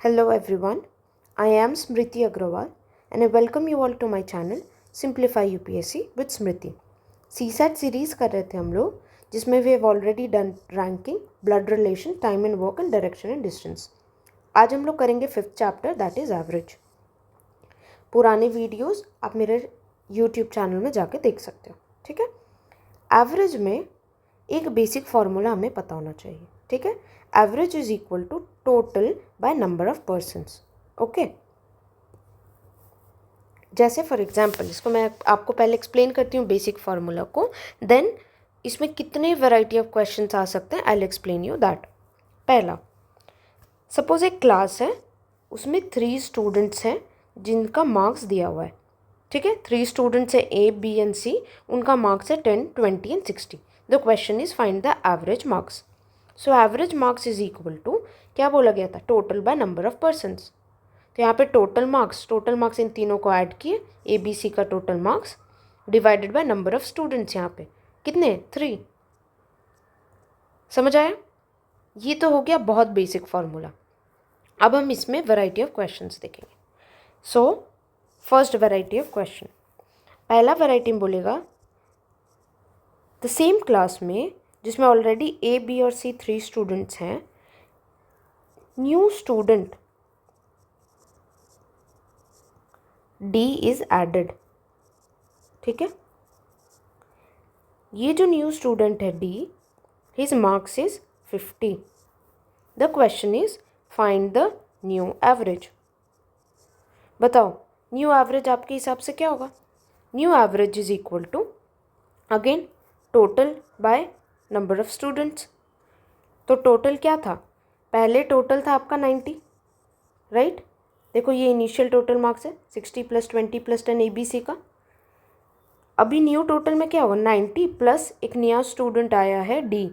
Hello everyone, I am Smriti Agrawal and I welcome you all to my channel Simplify UPSC with Smriti. CSAT series कर रहे थे हम लोग जिसमें we have already done ranking, blood relation, time and work and direction and distance. आज हम लोग करेंगे 5th chapter that is average. पुराने वीडियोस आप मेरे यूट्यूब चैनल में जाके देख सकते हो. ठीक है. एवरेज में एक बेसिक फार्मूला हमें पता होना चाहिए. ठीक है. Average is equal to total by number of persons. Okay. जैसे फॉर एग्जांपल इसको मैं आपको पहले एक्सप्लेन करती हूँ बेसिक फार्मूला को, देन इसमें कितने वैरायटी ऑफ क्वेश्चंस आ सकते हैं I will explain you that. पहला, सपोज एक क्लास है, उसमें 3 स्टूडेंट्स हैं जिनका मार्क्स दिया हुआ है. ठीक है. 3 स्टूडेंट्स है ए, बी एंड सी. उनका मार्क्स है 10, 20 and 60. The question is find the average marks. So average marks is equal to, क्या बोला गया था, total by number of persons. तो यहाँ पे टोटल मार्क्स इन तीनों को ऐड किए, ए बी सी का total marks divided by number of students. यहाँ पे कितने, 3. समझ आया. ये तो हो गया बहुत बेसिक फार्मूला. अब हम इसमें वैरायटी ऑफ क्वेश्चंस देखेंगे. So first variety of question, पहला वैरायटी में बोलेगा द सेम क्लास में जिसमें ऑलरेडी ए बी और सी 3 स्टूडेंट्स हैं, new student D is added. ठीक है. ये जो न्यू स्टूडेंट है D, his marks is 50. The question is find the new average. बताओ न्यू एवरेज आपके हिसाब से क्या होगा. New average is equal to again total by number of students. तो टोटल क्या था, पहले टोटल था आपका 90, राइट. देखो ये इनिशियल टोटल मार्क्स है 60 + 20 + 10 ABC का. अभी न्यू टोटल में क्या होगा, 90 प्लस एक नया स्टूडेंट आया है डी,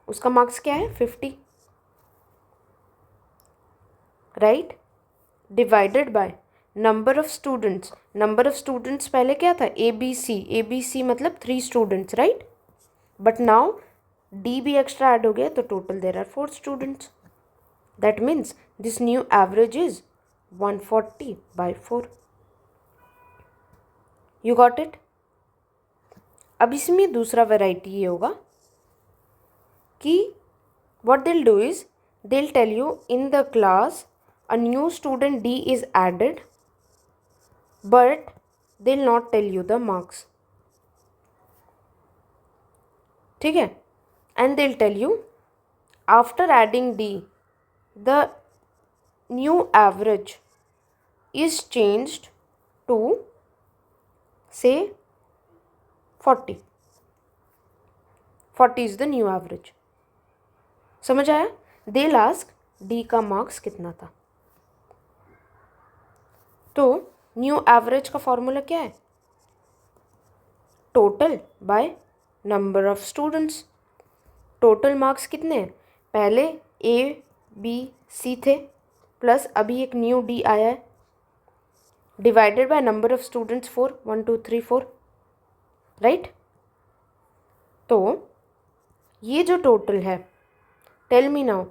उसका मार्क्स क्या है 50, right. Divided by number of students. Number of students पहले क्या था, ABC मतलब 3 students, right. But now D भी एक्स्ट्रा ऐड हो गया तो total there are 4 students. That means this new average is 140/4. You got it. अब इसमें दूसरा वैरायटी ये होगा कि what they'll do is they'll tell you in the class a new student D is added but दिल not tell you the marks. ठीक है. And they'll tell you after adding D the new average is changed to say 40 is the new average. समझ आया. They'll ask D का marks कितना था. तो new average का फॉर्मूला क्या है, total by number of students. Total marks कितने हैं, पहले ए बी सी थे प्लस अभी एक न्यू डी आया है, divided by number of students 4, 1 2 3 4, right. तो ये जो टोटल है, tell me now,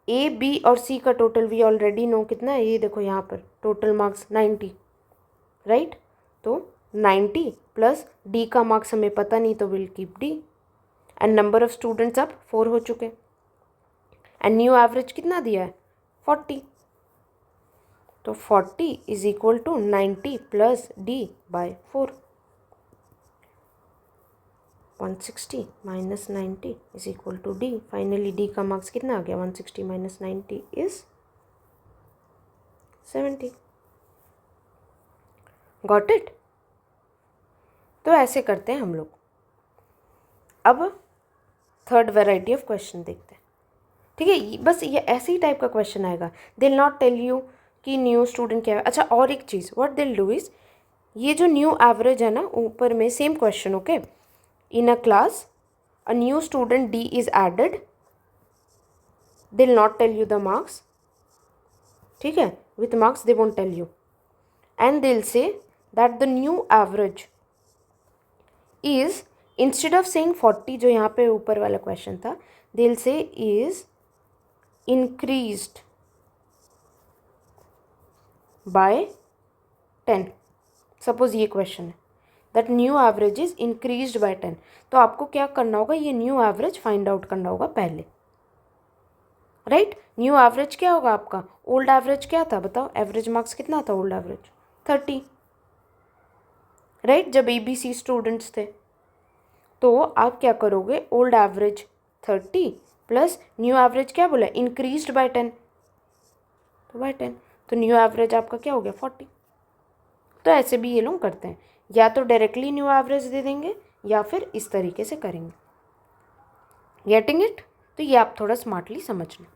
A B और सी का टोटल वी ऑलरेडी नो कितना है. ये देखो यहाँ पर टोटल मार्क्स 90, राइट. तो 90 प्लस डी का मार्क्स हमें पता नहीं तो will keep D. And number of students अब 4 हो चुके. एंड न्यू एवरेज कितना दिया है, 40. तो 40 is equal to 90 plus D by 4. 160 minus 90 is equal to D. Finally D का मार्क्स कितना आ गया, 160 माइनस 90 इज 70. Got it. तो ऐसे करते हैं हम लोग. अब थर्ड वेराइटी ऑफ क्वेश्चन देखते हैं. ठीक है. बस ये ऐसे ही टाइप का क्वेश्चन आएगा. दिल नॉट टेल यू कि न्यू स्टूडेंट क्या है. अच्छा और एक चीज़, व्हाट दिल डू इज, ये जो न्यू एवरेज है ना ऊपर में, same question. Okay. In a class a new student D is added, they'll not tell you the marks. ठीक है. With marks they won't tell you. And they'll say that the new average is, instead of saying 40 जो यहाँ पे ऊपर वाला question था, दिल से इज increased बाय 10। सपोज ये क्वेश्चन है that new average is increased by 10। तो आपको क्या करना होगा, ये न्यू एवरेज फाइंड आउट करना होगा पहले, राइट। न्यू एवरेज क्या होगा आपका, ओल्ड एवरेज क्या था बताओ, एवरेज मार्क्स कितना था ओल्ड एवरेज 30, राइट। जब ABC स्टूडेंट्स थे तो आप क्या करोगे, old average 30 plus new average क्या बोला, इंक्रीज्ड बाय 10, तो बाय 10, तो न्यू एवरेज आपका क्या हो गया 40। तो ऐसे भी ये लोग करते हैं, या तो डायरेक्टली न्यू एवरेज दे देंगे या फिर इस तरीके से करेंगे। Getting it. तो ये आप थोड़ा स्मार्टली समझ लें।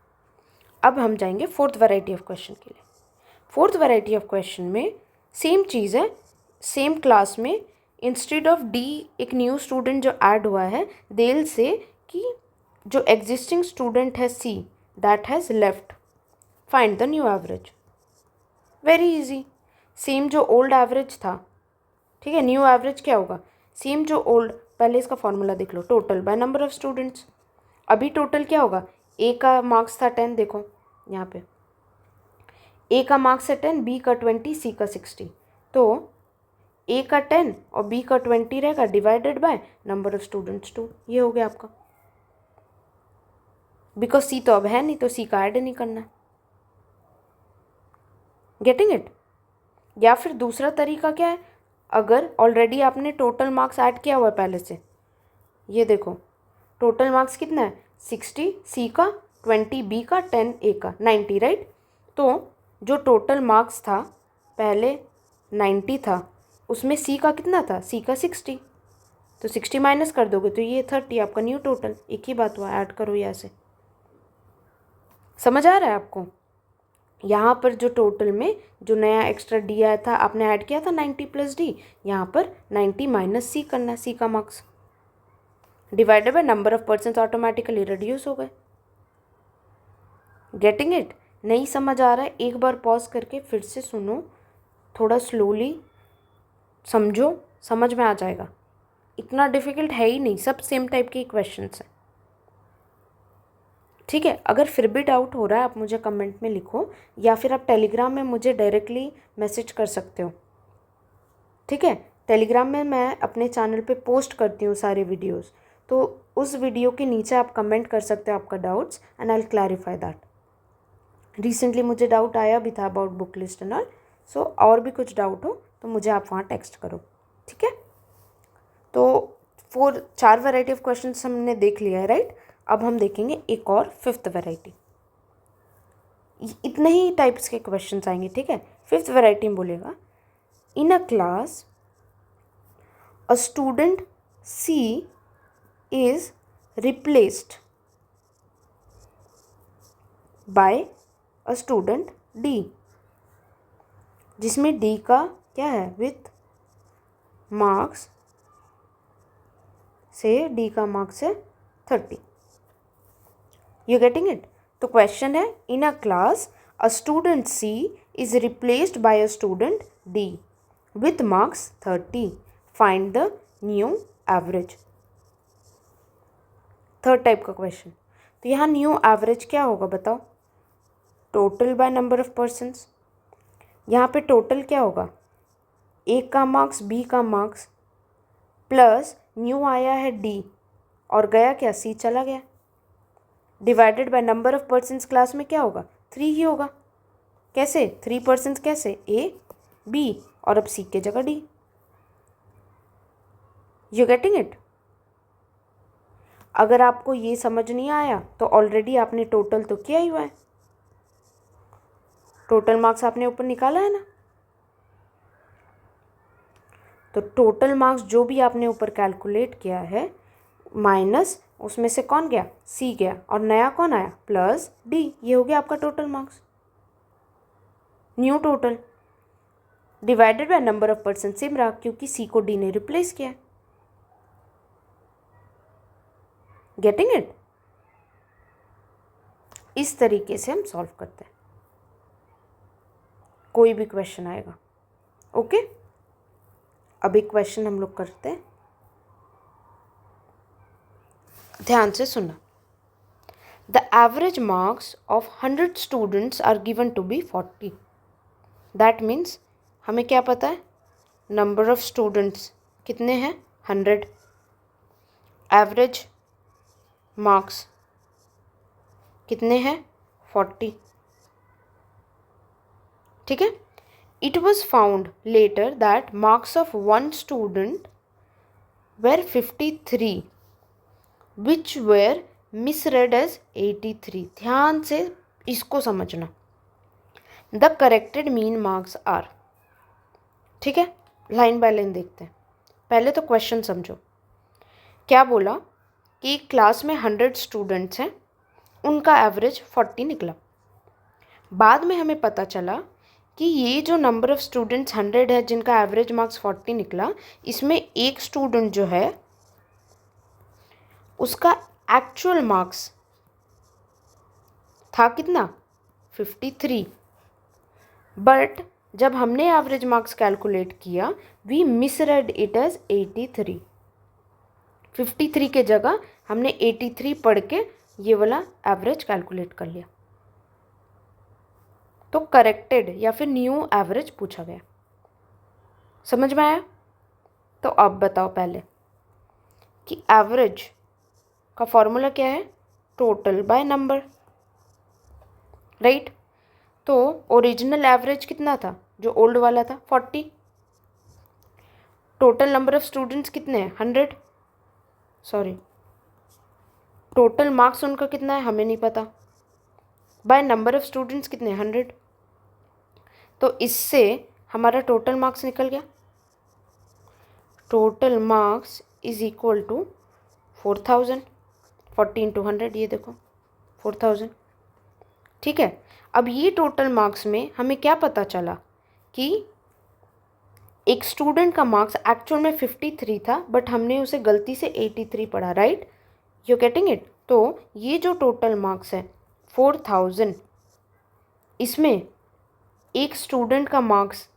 अब हम जाएंगे फोर्थ वैरायटी ऑफ क्वेश्चन के लिए। फोर्थ वैरायटी ऑफ क्वेश्चन में सेम चीज़ है, सेम क्लास में इंस्टेड ऑफ डी एक न्यू स्टूडेंट जो ऐड हुआ है, देल से कि जो एग्जिस्टिंग स्टूडेंट है see that has left, find the new average. Very easy, same जो ओल्ड एवरेज था, ठीक है, न्यू एवरेज क्या होगा, सेम जो ओल्ड, पहले इसका फॉर्मूला देख लो, total by number of students. अभी टोटल क्या होगा, ए का मार्क्स था 10, देखो यहाँ पे ए का मार्क्स है 10, बी का 20, सी का 60, तो ए का 10 और बी का 20 रहेगा divided by number of students 2। ये हो गया आपका, बिकॉज सी तो अब है नहीं तो सी का ऐड नहीं करना है। Getting it. या फिर दूसरा तरीका क्या है, अगर ऑलरेडी आपने टोटल मार्क्स ऐड किया हुआ है पहले से, ये देखो टोटल मार्क्स कितना है 60 सी का, 20 बी का, 10 ए का, 90, राइट। तो जो टोटल मार्क्स था पहले 90 था, उसमें सी का कितना था, सी का 60, तो 60 माइनस कर दोगे तो ये 30 आपका न्यू टोटल। एक ही बात हुआ, ऐड करो यहाँ से। समझ आ रहा है आपको, यहाँ पर जो टोटल में जो नया एक्स्ट्रा डी आया था आपने ऐड किया था 90 प्लस डी, यहाँ पर 90 माइनस सी करना है, सी का marks divided by number of persons, automatically reduce हो गए। Getting it. नहीं समझ आ रहा है, एक बार पॉज करके फिर से सुनो, थोड़ा स्लोली समझो, समझ में आ जाएगा। इतना डिफिकल्ट है ही नहीं, सब सेम टाइप के क्वेश्चंस हैं, ठीक है। अगर फिर भी डाउट हो रहा है आप मुझे कमेंट में लिखो, या फिर आप टेलीग्राम में मुझे डायरेक्टली मैसेज कर सकते हो, ठीक है। टेलीग्राम में मैं अपने चैनल पे पोस्ट करती हूँ सारे वीडियोस, तो उस वीडियो के नीचे आप कमेंट कर सकते हो आपका doubts and I will clarify that. Recently मुझे डाउट आया भी था about book list and all, so और भी कुछ डाउट हो तो मुझे आप वहाँ टेक्स्ट करो, ठीक है। तो 4 वैरायटी ऑफ क्वेश्चन हमने देख लिया है, राइट। अब हम देखेंगे एक और 5th वैरायटी। इतने ही टाइप्स के क्वेश्चंस आएंगे, ठीक है। 5th वैरायटी में बोलेगा in a class a student C is replaced by a student D, जिसमें डी का क्या है, विथ मार्क्स से डी का मार्क्स है 30। You getting it. तो क्वेश्चन है in a class a student C is replaced by a student D with marks 30, find the new average. Third type का क्वेश्चन, तो यहाँ न्यू एवरेज क्या होगा बताओ, total by number of persons. यहाँ पे टोटल क्या होगा, ए का मार्क्स बी का मार्क्स प्लस न्यू आया है डी और गया क्या, सी चला गया, divided by number of persons. Class में क्या होगा 3 ही होगा। कैसे 3 पर्सन्स, कैसे ए बी और अब सी के जगह डी। You getting it. अगर आपको ये समझ नहीं आया तो ऑलरेडी आपने टोटल तो किया ही हुआ है, टोटल मार्क्स आपने ऊपर निकाला है ना, तो टोटल मार्क्स जो भी आपने ऊपर कैलकुलेट किया है माइनस उसमें से कौन गया, सी गया, और नया कौन आया, प्लस डी। ये हो गया आपका total marks, new total divided by number of person, same रहा क्योंकि सी को डी ने रिप्लेस किया। Getting it. इस तरीके से हम सॉल्व करते हैं, कोई भी क्वेश्चन आएगा, ओके। अब एक क्वेश्चन हम लोग करते हैं, ध्यान से सुनना। The average marks of 100 students are given to be 40। That means हमें क्या पता है, नंबर ऑफ स्टूडेंट्स कितने हैं 100, एवरेज मार्क्स कितने हैं 40, ठीक है। It was found later that marks of one student were 53 which were misread as 83। ध्यान से इसको समझना। The corrected mean marks are, ठीक है, लाइन बाय लाइन देखते हैं। पहले तो क्वेश्चन समझो। क्या बोला कि क्लास में 100 स्टूडेंट्स हैं, उनका एवरेज 40 निकला। बाद में हमें पता चला कि ये जो नंबर ऑफ स्टूडेंट्स 100 है जिनका एवरेज मार्क्स 40 निकला, इसमें एक स्टूडेंट जो है उसका एक्चुअल मार्क्स था कितना 53, बट जब हमने एवरेज मार्क्स कैलकुलेट किया वी मिसरेड इट एज 83। 53 के जगह हमने 83 पढ़ के ये वाला एवरेज कैलकुलेट कर लिया, तो करेक्टेड या फिर न्यू एवरेज पूछा गया। समझ में आया? तो अब बताओ पहले कि एवरेज का फॉर्मूला क्या है, टोटल बाय नंबर, राइट। तो ओरिजिनल एवरेज कितना था, जो ओल्ड वाला था 40, टोटल नंबर ऑफ स्टूडेंट्स कितने हैं 100, सॉरी टोटल मार्क्स उनका कितना है हमें नहीं पता, बाय नंबर ऑफ स्टूडेंट्स कितने 100, तो इससे हमारा टोटल मार्क्स निकल गया। Total marks is equal to 4000, 40 into 100, ये देखो 4000, ठीक है। अब ये टोटल मार्क्स में हमें क्या पता चला कि एक स्टूडेंट का मार्क्स एक्चुअल में 53 था, बट हमने उसे गलती से 83 पढ़ा, राइट, यू गेटिंग इट। तो ये जो टोटल मार्क्स है 4000, इसमें एक स्टूडेंट का मार्क्स,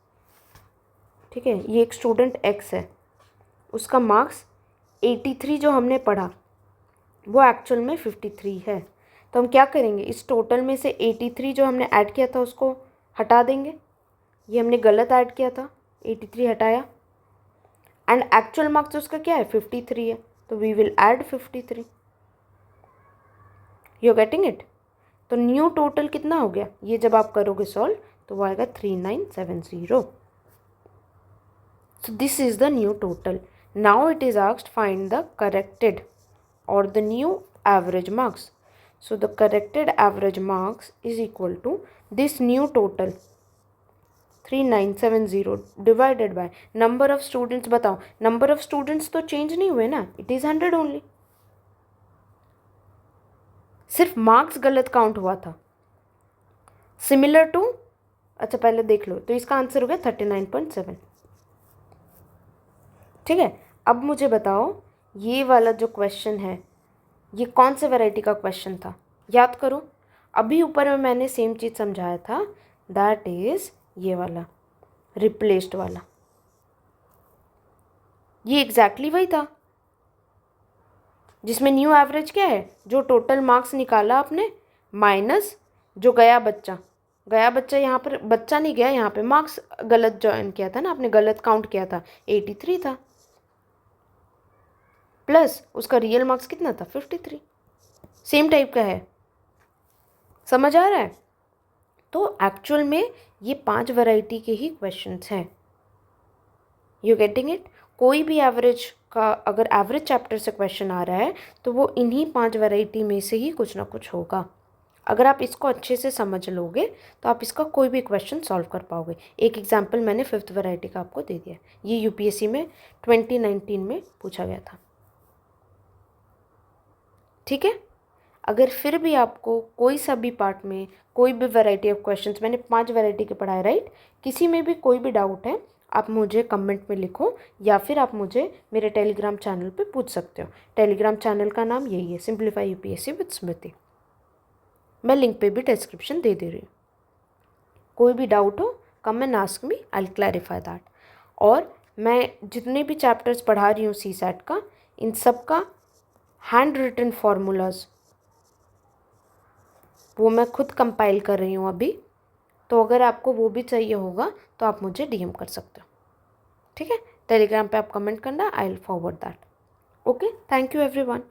ठीक है, ये एक स्टूडेंट एक्स है, उसका मार्क्स 83 जो हमने पढ़ा वो एक्चुअल में 53 है। तो हम क्या करेंगे, इस टोटल में से 83 जो हमने ऐड किया था उसको हटा देंगे, ये हमने गलत ऐड किया था, 83 हटाया, एंड एक्चुअल मार्क्स उसका क्या है 53 है, तो we will add 53। You getting it. तो न्यू टोटल कितना हो गया, ये जब आप करोगे सॉल्व तो वो आएगा 3970। So this is the new total. Now it is asked find the corrected or the new average marks. So the corrected average marks is equal to this new total 3970 divided by number of students। बताओ number of students तो change नहीं हुए ना, it is 100 only, सिर्फ marks गलत count हुआ था। Similar to, अच्छा पहले देख लो, तो इसका आंसर हो गया 39.7, ठीक है। अब मुझे बताओ ये वाला जो क्वेश्चन है ये कौन से वैरायटी का क्वेश्चन था, याद करो। अभी ऊपर में मैंने सेम चीज़ समझाया था, दैट इज़ ये वाला रिप्लेस्ड वाला, ये एग्जैक्टली वही था जिसमें न्यू एवरेज क्या है, जो टोटल मार्क्स निकाला आपने माइनस जो गया बच्चा, गया बच्चा यहाँ पर बच्चा नहीं गया, यहाँ पे मार्क्स गलत ज्वाइन किया था ना आपने, गलत काउंट किया था, 83 था, प्लस उसका रियल मार्क्स कितना था 53, सेम टाइप का है। समझ आ रहा है? तो एक्चुअल में ये 5 वैरायटी के ही क्वेश्चंस हैं। You getting it. कोई भी एवरेज का अगर एवरेज चैप्टर से क्वेश्चन आ रहा है तो वो इन्हीं 5 वैरायटी में से ही कुछ ना कुछ होगा। अगर आप इसको अच्छे से समझ लोगे तो आप इसका कोई भी क्वेश्चन सॉल्व कर पाओगे। एक एग्जांपल मैंने 5th वैरायटी का आपको दे दिया, ये यूपीएससी में 2019 में पूछा गया था, ठीक है। अगर फिर भी आपको कोई सा भी पार्ट में कोई भी वैरायटी ऑफ क्वेश्चंस, मैंने 5 वैरायटी के पढ़ाए, राइट, किसी में भी कोई भी डाउट है आप मुझे कमेंट में लिखो या फिर आप मुझे मेरे टेलीग्राम चैनल पे पूछ सकते हो। टेलीग्राम चैनल का नाम यही है, सिंप्लीफाई यूपीएससी विद स्मृति। मैं लिंक पे भी डिस्क्रिप्शन दे रही हूँ। कोई भी डाउट हो come and ask me, I will clarify that. और मैं जितने भी चैप्टर्स पढ़ा रही हूँ सीसैट का, इन सब का हैंड रिटन फार्मूलाज वो मैं खुद कंपाइल कर रही हूँ अभी, तो अगर आपको वो भी चाहिए होगा तो आप मुझे डीएम कर सकते हो, ठीक है। टेलीग्राम पे आप कमेंट करना, I will forward that. Okay, thank you everyone.